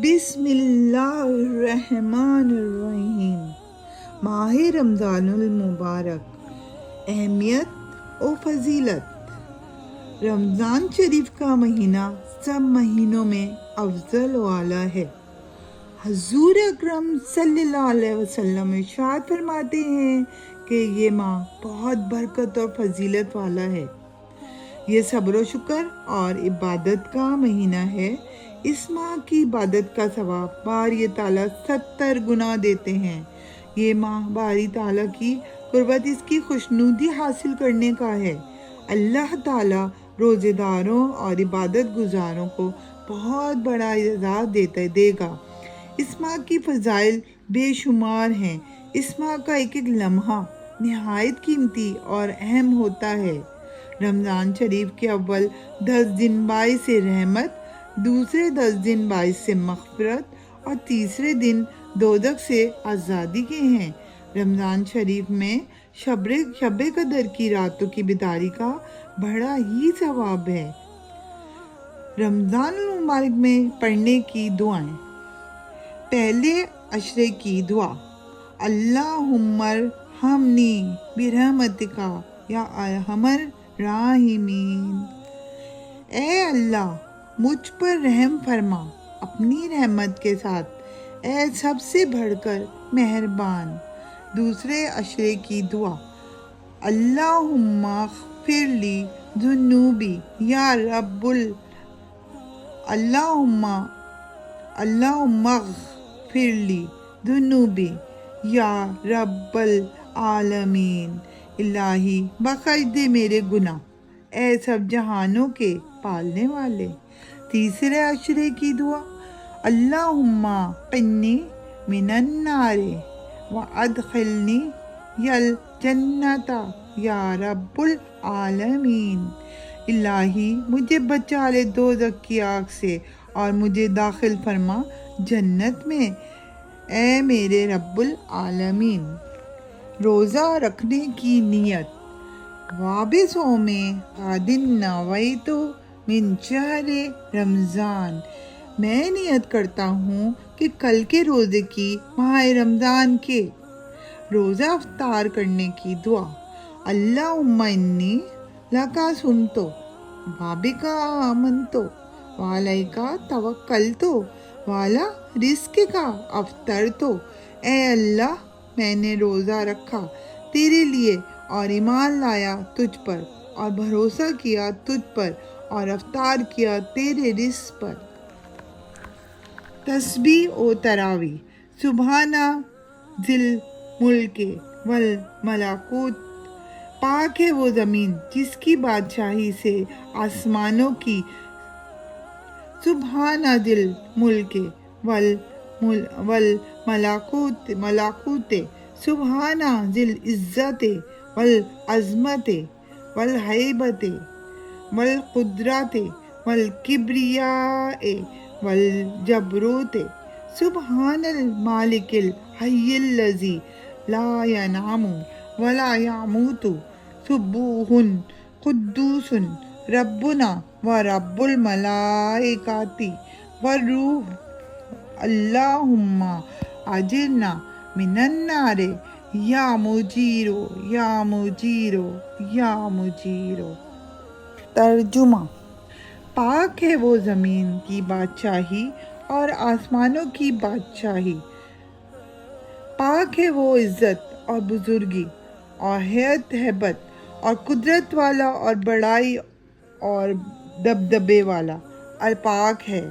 بسم اللہ الرحمن الرحیم۔ ماہ رمضان المبارک، اہمیت و فضیلت۔ رمضان شریف کا مہینہ سب مہینوں میں افضل و اعلیٰ ہے۔ حضور اکرم صلی اللہ علیہ وسلم ارشاد فرماتے ہیں کہ یہ ماہ بہت برکت اور فضیلت والا ہے۔ یہ صبر و شکر اور عبادت کا مہینہ ہے۔ اس ماہ کی عبادت کا ثواب باری تعالیٰ 70 گنا دیتے ہیں۔ یہ ماہ باری تعالیٰ کی قربت، اس کی خوشنودی حاصل کرنے کا ہے۔ اللہ تعالیٰ روزے داروں اور عبادت گزاروں کو بہت بڑا اعزاز دے گا۔ اس ماہ کی فضائل بے شمار ہیں۔ اس ماہ کا ایک ایک لمحہ نہایت قیمتی اور اہم ہوتا ہے۔ رمضان شریف کے اول 10 دن باعث رحمت، دوسرے 10 دن باعث مغفرت اور تیسرے دن دوزخ سے آزادی کے ہیں۔ رمضان شریف میں شب قدر کی راتوں کی بیداری کا بڑا ہی ثواب ہے۔ رمضان المبارک میں پڑھنے کی دعائیں۔ پہلے عشرے کی دعا: اللہم ارحمنی برحمتک یا ارحم الراحمین۔ اے اللہ، مجھ پر رحم فرما اپنی رحمت کے ساتھ، اے سب سے بڑھ کر مہربان۔ دوسرے عشرے کی دعا: اللہم اغفر لی ذنوبی یا رب اللہم اغفر لی ذنوبی یا رب العالمین۔ الہی بخش دے میرے گناہ، اے سب جہانوں کے پالنے والے۔ تیسرے عشرے کی دعا: اللہم قنی من النار وادخلنی الجنۃ یا رب العالمین۔ الہی مجھے بچا لے دوزخ کی آگ سے اور مجھے داخل فرما جنت میں، اے میرے رب العالمین۔ روزہ رکھنے کی نیت۔ وبصوم غد نویت من شہر رمضان۔ میں نیت کرتا ہوں کہ کل کے روزے کی ماہ رمضان کے۔ روزہ افطار کرنے کی دعا: اللہم انی لکا صمت وبک آمنت وعلیک توکلت وعلی رزقک افطرت۔ اے اللہ، میں نے روزہ رکھا تیرے لیے اور ایمان لایا تجھ پر اور بھروسہ کیا تجھ پر اور افطار کیا تیرے رزق پر۔ تسبیح و تراویح۔ سبحان ذی الملک والملکوت۔ پاک ہے وہ زمین جس کی بادشاہی سے آسمانوں کی۔ سبحان ذی الملک والملکوت۔ سبحان ذی العزت والعظمت والہیبت والقدرت والکبریاء والجبروت۔ سبحان المالک الحی الذی لا ینام ولا یموت۔ سبوح قدوس ربنا ورب الملائکۃ والروح۔ اللہم اجرنا من النار یا مجیر یا مجیر یا مجیر۔ ترجمہ: پاک ہے وہ زمین کی بادشاہی اور آسمانوں کی بادشاہی۔ پاک ہے وہ عزت اور بزرگی اور ہیبت اور قدرت والا اور بڑائی اور دبدبے والا۔ الپاک ہے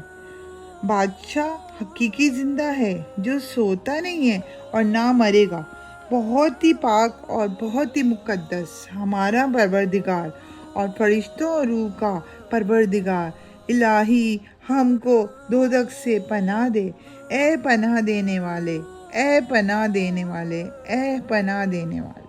بادشاہ، حقیقی زندہ ہے جو سوتا نہیں ہے اور نہ مرے گا۔ بہت ہی پاک اور بہت ہی مقدس ہمارا پروردگار اور فرشتوں اور روح کا پروردگار۔ الہی ہم کو دوزخ سے پناہ دے، اے پناہ دینے والے، اے پناہ دینے والے، اے پناہ دینے والے۔